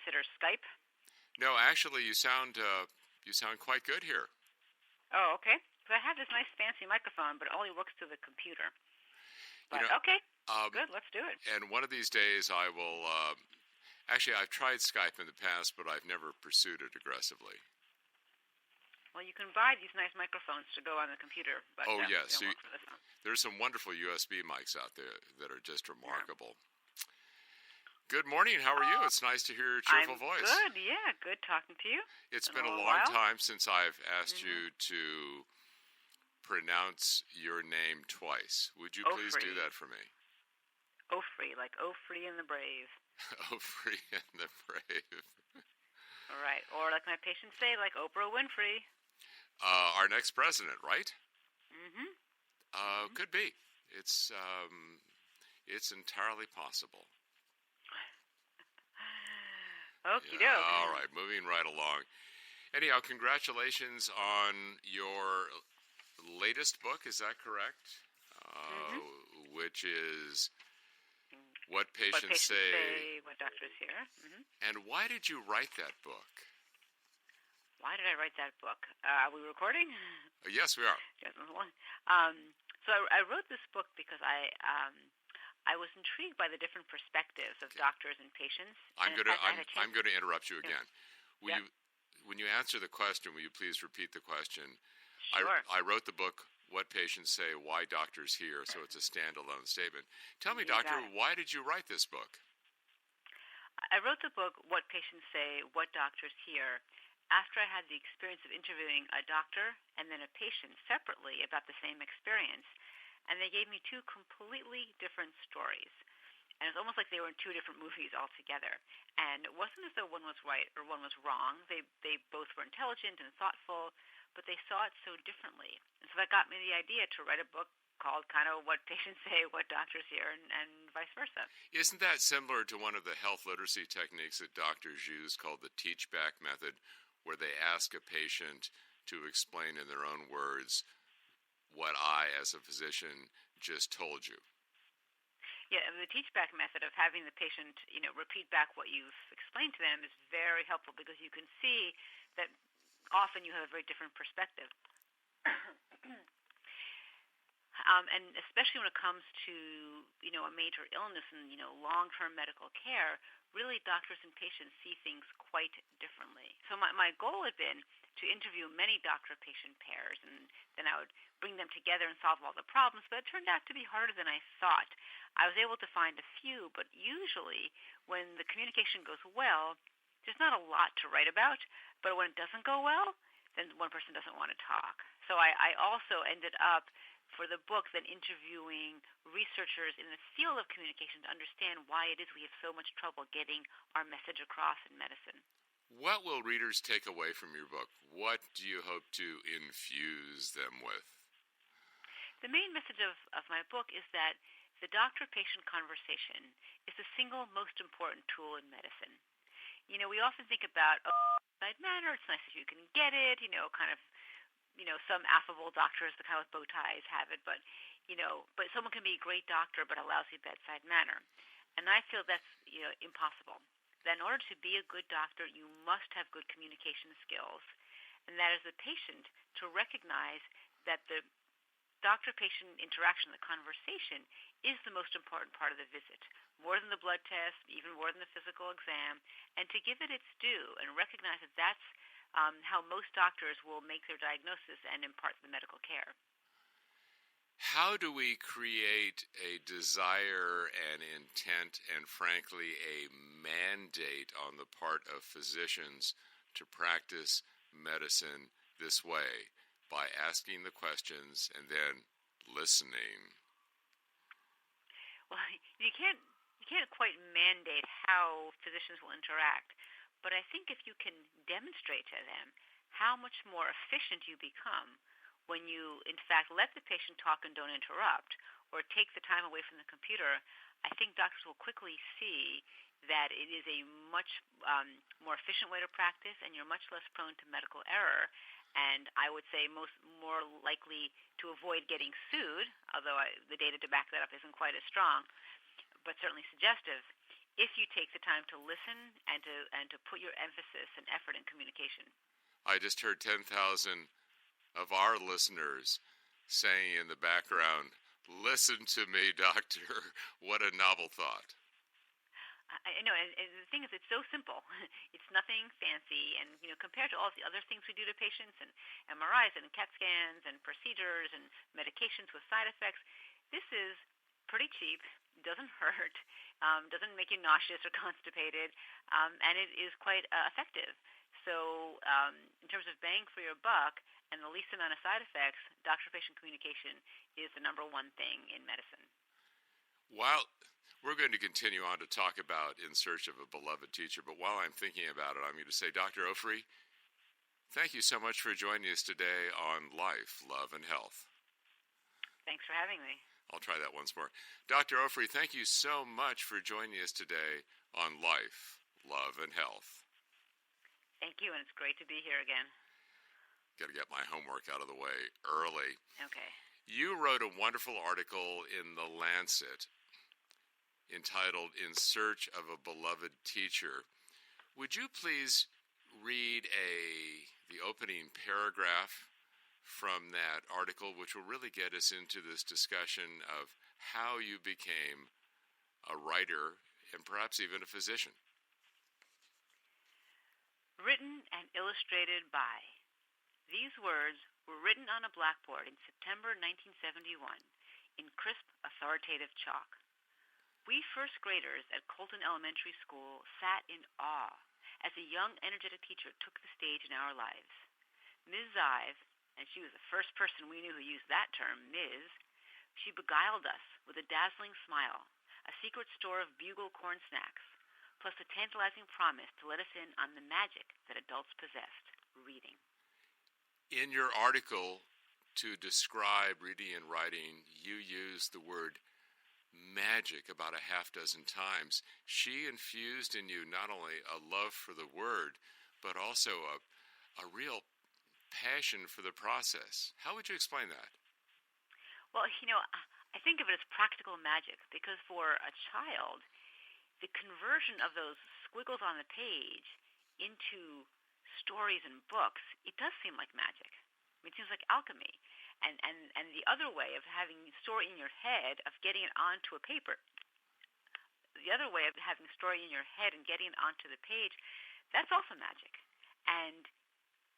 consider Skype? No, actually, you sound quite good here. Oh, okay. So I have this nice fancy microphone, but it only works through the computer. But okay, good. Let's do it. And one of these days, I will. Actually, I've tried Skype in the past, but I've never pursued it aggressively. Well, you can buy these nice microphones to go on the computer. But, yes. Don't work for this one. There's some wonderful USB mics out there that are just remarkable. Yeah. Good morning. How are you? It's nice to hear your cheerful voice. Good. Yeah, good talking to you. It's been a long time since I've asked you to pronounce your name twice. Would you please do that for me? Ofri, like Ofri and the Brave. Ofri and the Brave. All right. Or like my patients say, like Oprah Winfrey. Our next president, right? Mm-hmm. Could be. It's entirely possible. Okie doke. All right, moving right along. Anyhow, congratulations on your latest book. Is that correct? Which is What Patients Say, What Doctors Hear. Mm-hmm. And why did you write that book? Why did I write that book? Are we recording? Yes, we are. So I wrote this book because I was intrigued by the different perspectives of doctors and patients. I'm going to interrupt you again. When you answer the question, will you please repeat the question? Sure. I wrote the book, What Patients Say, Why Doctors Hear, so it's a standalone statement. Tell me, Doctor, why did you write this book? I wrote the book, What Patients Say, What Doctors Hear, after I had the experience of interviewing a doctor and then a patient separately about the same experience. And they gave me two completely different stories. And it's almost like they were in two different movies altogether. And it wasn't as though one was right or one was wrong. They both were intelligent and thoughtful, but they saw it so differently. And so that got me the idea to write a book called kind of What Patients Say, What Doctors Hear, and vice versa. Isn't that similar to one of the health literacy techniques that doctors use called the teach-back method, where they ask a patient to explain in their own words what I, as a physician, just told you? Yeah, the teach-back method of having the patient, repeat back what you've explained to them is very helpful because you can see that often you have a very different perspective. And especially when it comes to, a major illness and, long-term medical care, really doctors and patients see things quite differently. So my goal had been to interview many doctor-patient pairs, and then I would bring them together and solve all the problems, but it turned out to be harder than I thought. I was able to find a few, but usually when the communication goes well, there's not a lot to write about, but when it doesn't go well, then one person doesn't want to talk. So I also ended up, for the book, then interviewing researchers in the field of communication to understand why it is we have so much trouble getting our message across in medicine. What will readers take away from your book? What do you hope to infuse them with? The main message of my book is that the doctor-patient conversation is the single most important tool in medicine. We often think about, outside manner, it's nice if you can get it, some affable doctors, the kind with bow ties have it, but someone can be a great doctor but a lousy bedside manner. And I feel that's, impossible. That in order to be a good doctor, you must have good communication skills. And that as a patient, to recognize that the doctor-patient interaction, the conversation, is the most important part of the visit, more than the blood test, even more than the physical exam, and to give it its due and recognize that that's how most doctors will make their diagnosis and impart the medical care. How do we create a desire and intent and, frankly, a mandate on the part of physicians to practice medicine this way by asking the questions and then listening? Well, you can't quite mandate how physicians will interact, but I think if you can demonstrate to them how much more efficient you become when you, in fact, let the patient talk and don't interrupt, or take the time away from the computer, I think doctors will quickly see that it is a much more efficient way to practice, and you're much less prone to medical error. And I would say more likely to avoid getting sued, although the data to back that up isn't quite as strong, but certainly suggestive, if you take the time to listen and to put your emphasis and effort in communication. I just heard 10,000 of our listeners saying in the background, "Listen to me, doctor." What a novel thought. I know, and the thing is, it's so simple. It's nothing fancy, and compared to all the other things we do to patients, and MRIs and CAT scans and procedures and medications with side effects, this is pretty cheap. Doesn't hurt, doesn't make you nauseous or constipated, and it is quite effective. So, in terms of bang for your buck and the least amount of side effects, doctor-patient communication is the number one thing in medicine. While we're going to continue on to talk about In Search of a Beloved Teacher, but while I'm thinking about it, I'm going to say, Dr. Ofri, thank you so much for joining us today on Life, Love, and Health. Thanks for having me. I'll try that once more. Dr. Ofri, thank you so much for joining us today on Life, Love, and Health. Thank you, and it's great to be here again. Got to get my homework out of the way early. Okay. You wrote a wonderful article in The Lancet entitled In Search of a Beloved Teacher. Would you please read the opening paragraph from that article, which will really get us into this discussion of how you became a writer and perhaps even a physician? Written and illustrated by. These words were written on a blackboard in September 1971 in crisp, authoritative chalk. We first graders at Colton Elementary School sat in awe as a young, energetic teacher took the stage in our lives. Ms. Zive, and she was the first person we knew who used that term, Ms., she beguiled us with a dazzling smile, a secret store of bugle corn snacks, plus a tantalizing promise to let us in on the magic that adults possessed, reading. In your article, to describe reading and writing, you used the word magic about a half dozen times. She infused in you not only a love for the word, but also a real passion for the process. How would you explain that? Well, I think of it as practical magic because for a child, the conversion of those squiggles on the page into stories and books, it does seem like magic. I mean, it seems like alchemy. And the other way of having a story in your head, of getting it onto a paper, the other way of having a story in your head and getting it onto the page, that's also magic. And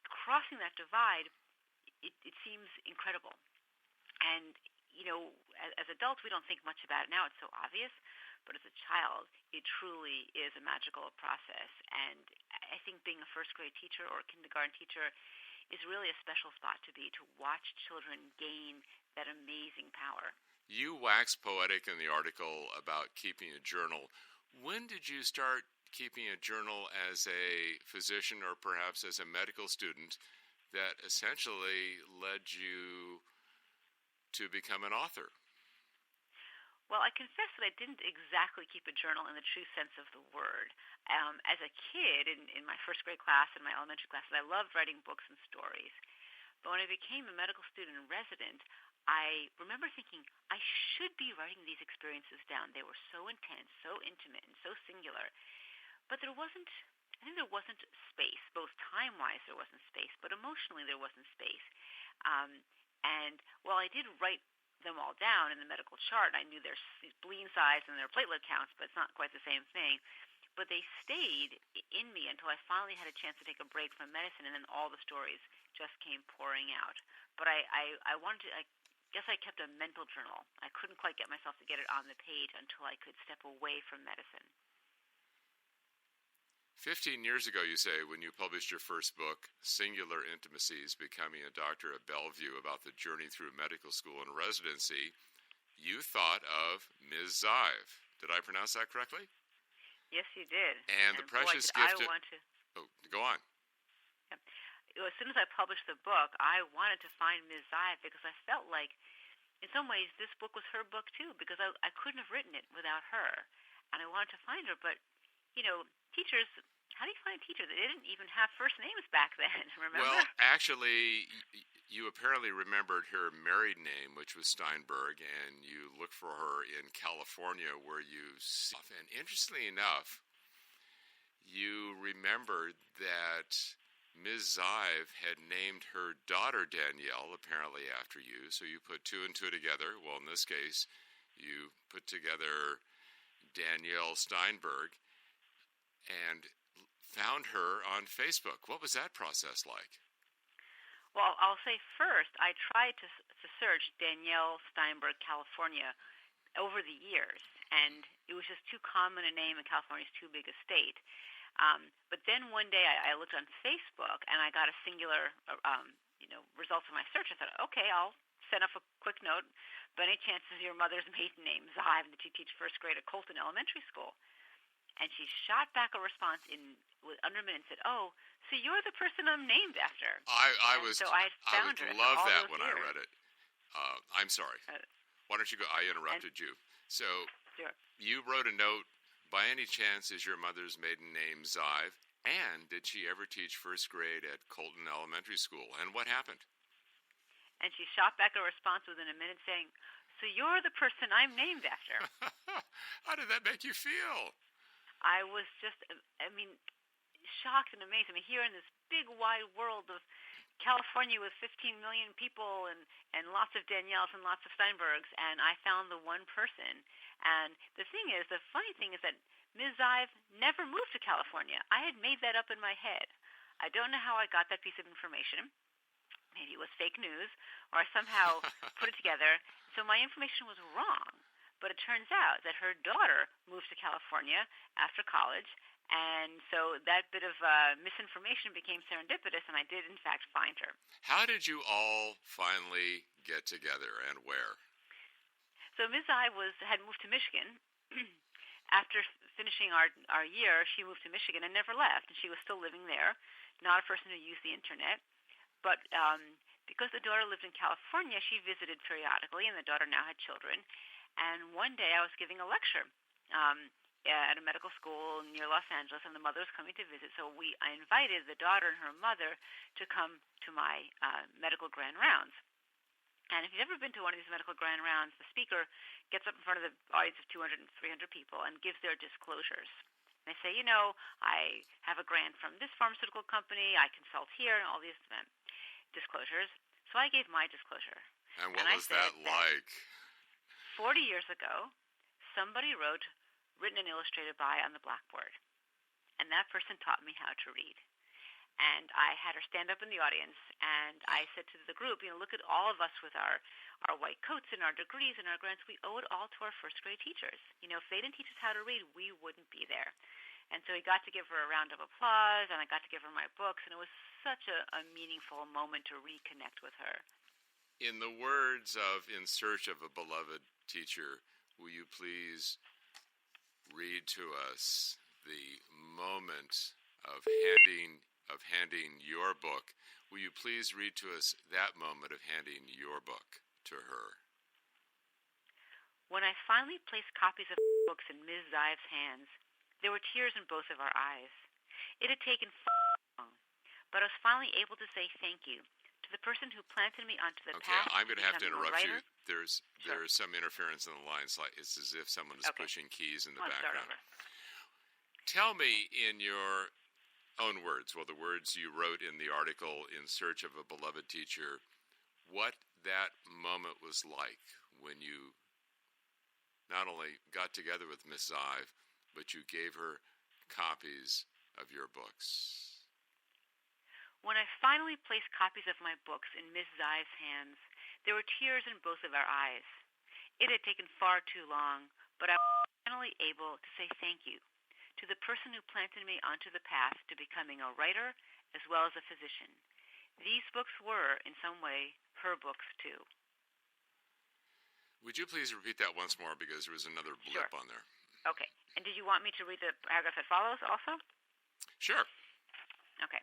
crossing that divide, it seems incredible. And, as adults, we don't think much about it now. It's so obvious. But as a child, it truly is a magical process. And I think being a first grade teacher or a kindergarten teacher is really a special spot to be, to watch children gain that amazing power. You wax poetic in the article about keeping a journal. When did you start keeping a journal as a physician or perhaps as a medical student that essentially led you to become an author? Well, I confess that I didn't exactly keep a journal in the true sense of the word. As a kid, in my first grade class and my elementary classes, I loved writing books and stories. But when I became a medical student and resident, I remember thinking, I should be writing these experiences down. They were so intense, so intimate, and so singular. But I think there wasn't space. Both time-wise there wasn't space, but emotionally there wasn't space. And while I did write them all down in the medical chart, I knew their spleen size and their platelet counts, but it's not quite the same thing. But they stayed in me until I finally had a chance to take a break from medicine, and then all the stories just came pouring out. But I guess I kept a mental journal. I couldn't quite get myself to get it on the page until I could step away from medicine. 15 years ago, you say, when you published your first book, Singular Intimacies, Becoming a Doctor at Bellevue, about the journey through medical school and residency, you thought of Ms. Zive. Did I pronounce that correctly? Yes, you did. And the precious gift... Oh, go on. Yeah. As soon as I published the book, I wanted to find Ms. Zive because I felt like, in some ways, this book was her book, too, because I couldn't have written it without her. And I wanted to find her, but teachers How do you find a teacher? They didn't even have first names back then, remember? Well, actually, you apparently remembered her married name, which was Steinberg, and you looked for her in California where you saw. And interestingly enough, you remembered that Ms. Zive had named her daughter Danielle, apparently after you, so you put two and two together. Well, in this case, you put together Danielle Steinberg and found her on Facebook. What was that process like? Well, I'll say first, I tried to search Danielle Steinberg, California, over the years, and it was just too common a name, and California's too big a state. But then one day I looked on Facebook, and I got a singular, results of my search. I thought, okay, I'll send off a quick note. By any chance is your mother's maiden name Zive, and that you teach first grade at Colton Elementary School? And she shot back a response under a minute and said, "Oh, so you're the person I'm named after." I would love that when I read it. I'm sorry. Why don't you go? I interrupted you. So sure. You wrote a note. By any chance, is your mother's maiden name Zive? And did she ever teach first grade at Colton Elementary School? And what happened? And she shot back a response within a minute saying, "So you're the person I'm named after." How did that make you feel? I was just, shocked and amazed. Here in this big, wide world of California with 15 million people and lots of Danielles and lots of Steinbergs, and I found the one person. And the funny thing is that Ms. Zive never moved to California. I had made that up in my head. I don't know how I got that piece of information. Maybe it was fake news, or I somehow put it together. So my information was wrong. But it turns out that her daughter moved to California after college, and so that bit of misinformation became serendipitous, and I did, in fact, find her. How did you all finally get together, and where? So Ms. I had moved to Michigan. After finishing our year, she moved to Michigan and never left, and she was still living there, not a person who used the Internet. But because the daughter lived in California, she visited periodically, and the daughter now had children. And one day I was giving a lecture at a medical school near Los Angeles, and the mother was coming to visit. So I invited the daughter and her mother to come to my medical grand rounds. And if you've ever been to one of these medical grand rounds, the speaker gets up in front of the audience of 200 and 300 people and gives their disclosures. They say, I have a grant from this pharmaceutical company, I consult here, and all these disclosures. So I gave my disclosure. And what was that like? 40 years ago, somebody wrote, "Written and illustrated by" on the blackboard. And that person taught me how to read. And I had her stand up in the audience, and I said to the group, look at all of us with our white coats and our degrees and our grants. We owe it all to our first grade teachers. If they didn't teach us how to read, we wouldn't be there. And so we got to give her a round of applause, and I got to give her my books, and it was such a meaningful moment to reconnect with her. In the words of "In Search of a Beloved Teacher," will you please read to us the moment of handing your book? Will you please read to us that moment of handing your book to her? When I finally placed copies of books in Ms. Zive's hands, there were tears in both of our eyes. It had taken long, but I was finally able to say thank you to the person who planted me onto the path. Okay, I'm going to have to interrupt you. There's Sure. some interference in the lines. It's as if someone is pushing keys in the background. Tell me in your own words, the words you wrote in the article "In Search of a Beloved Teacher," what that moment was like when you not only got together with Miss Zive, but you gave her copies of your books. When I finally placed copies of my books in Miss Zive's hands, there were tears in both of our eyes. It had taken far too long, but I was finally able to say thank you to the person who planted me onto the path to becoming a writer as well as a physician. These books were, in some way, her books too. Would you please repeat that once more, because there was another blip on there. Okay. And did you want me to read the paragraph that follows also? Sure. Okay.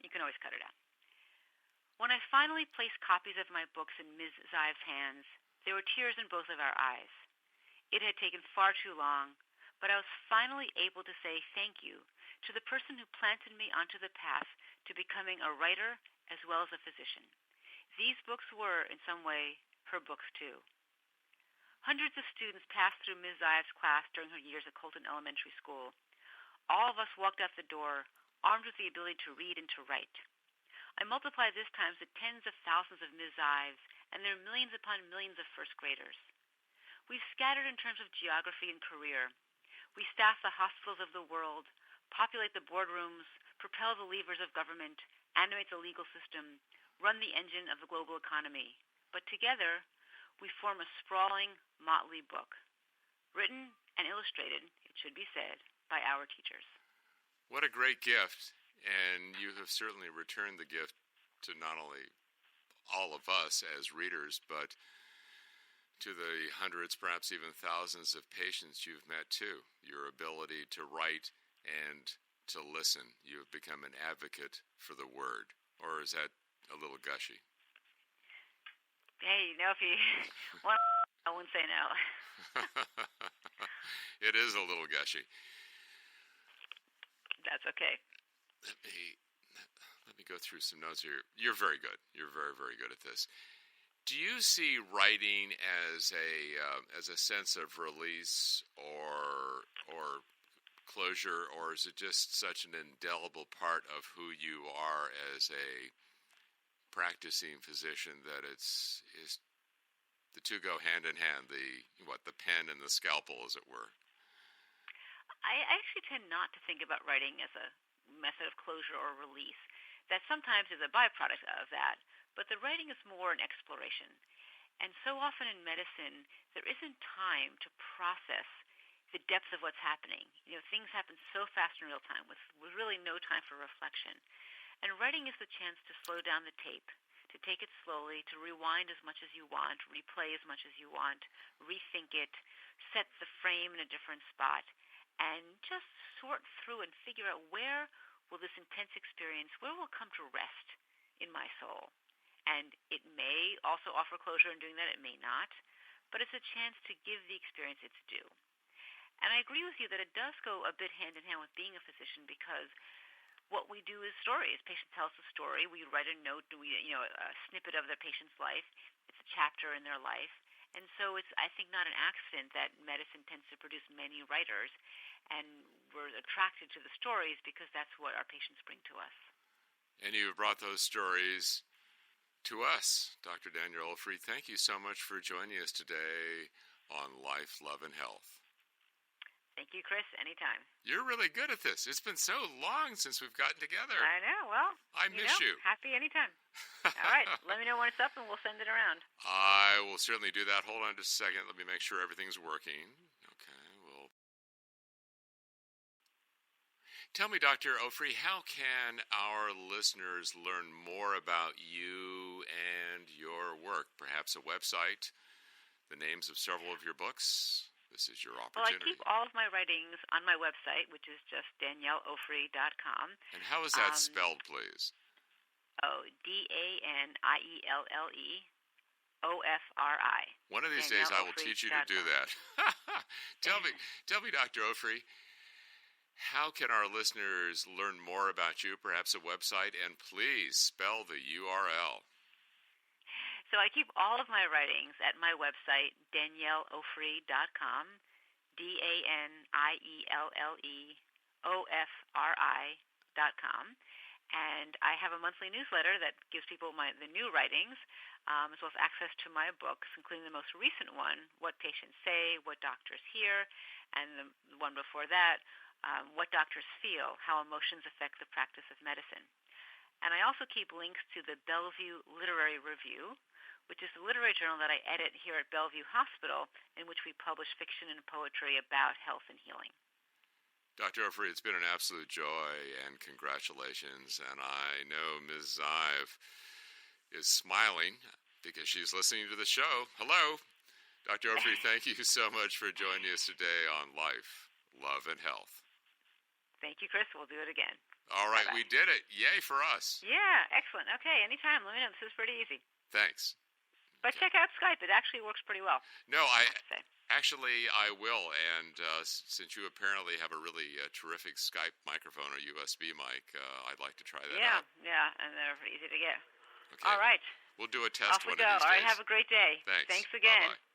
You can always cut it out. When I finally placed copies of my books in Ms. Zive's hands, there were tears in both of our eyes. It had taken far too long, but I was finally able to say thank you to the person who planted me onto the path to becoming a writer as well as a physician. These books were, in some way, her books too. Hundreds of students passed through Ms. Zive's class during her years at Colton Elementary School. All of us walked out the door, armed with the ability to read and to write. I multiply this times the tens of thousands of Ms. Zives, and there are millions upon millions of first graders. We've scattered in terms of geography and career. We staff the hospitals of the world, populate the boardrooms, propel the levers of government, animate the legal system, run the engine of the global economy. But together, we form a sprawling, motley book, written and illustrated, it should be said, by our teachers. What a great gift, and you have certainly returned the gift to not only all of us as readers, but to the hundreds, perhaps even thousands of patients you've met too. Your ability to write and to listen. You have become an advocate for the word. Or is that a little gushy? Hey, if you want, I wouldn't say no. It is a little gushy. That's okay. Let me go through some notes here. You're very good. You're very, very good at this. Do you see writing as a sense of release or closure, or is it just such an indelible part of who you are as a practicing physician that it's the two go hand in hand, the pen and the scalpel, as it were? I actually tend not to think about writing as a method of closure or release. That sometimes is a byproduct of that, but the writing is more an exploration. And so often in medicine, there isn't time to process the depth of what's happening. Things happen so fast in real time with really no time for reflection. And writing is the chance to slow down the tape, to take it slowly, to rewind as much as you want, replay as much as you want, rethink it, set the frame in a different spot, and just sort through and figure out where will this intense experience, where will it come to rest in my soul. And it may also offer closure in doing that, it may not, but it's a chance to give the experience its due. And I agree with you that it does go a bit hand in hand with being a physician, because what we do is stories. Patient tells a story. We write a note, a snippet of their patient's life. It's a chapter in their life. And so it's, I think, not an accident that medicine tends to produce many writers, and we're attracted to the stories because that's what our patients bring to us. And you've brought those stories to us. Dr. Daniel Ofri, thank you so much for joining us today on Life, Love, and Health. Thank you, Chris. Anytime. You're really good at this. It's been so long since we've gotten together. I know. Well, I miss you. Happy anytime. All right. Let me know when it's up and we'll send it around. I will certainly do that. Hold on just a second. Let me make sure everything's working. Okay. Well, tell me, Dr. Ofri, how can our listeners learn more about you and your work? Perhaps a website, the names of several of your books? This is your opportunity. Well, I keep all of my writings on my website, which is just DanielleOfri.com. And how is that spelled, please? DanielleOfri. One of these days I will teach you to do that. Tell me, Dr. Ofri, how can our listeners learn more about you, perhaps a website, and please spell the URL. So I keep all of my writings at my website, DanielleOfri.com, DanielleOfri.com. And I have a monthly newsletter that gives people the new writings, as well as access to my books, including the most recent one, What Patients Say, What Doctors Hear, and the one before that, What Doctors Feel, How Emotions Affect the Practice of Medicine. And I also keep links to the Bellevue Literary Review, which is the literary journal that I edit here at Bellevue Hospital, in which we publish fiction and poetry about health and healing. Dr. Ofri, it's been an absolute joy, and congratulations. And I know Ms. Zive is smiling because she's listening to the show. Hello. Dr. Ofri, thank you so much for joining us today on Life, Love, and Health. Thank you, Chris. We'll do it again. All right, Bye-bye. We did it. Yay for us. Yeah, excellent. Okay, anytime. Let me know. This is pretty easy. Thanks. But Okay. check out Skype. It actually works pretty well, No, I have to say. actually I will. And since you apparently have a really terrific Skype microphone or USB mic, I'd like to try that Yeah, out. yeah, and they're easy to get. Okay. All right. We'll do a test Off we one go. of these All right, days. have a great day. Thanks. Thanks again. Bye-bye.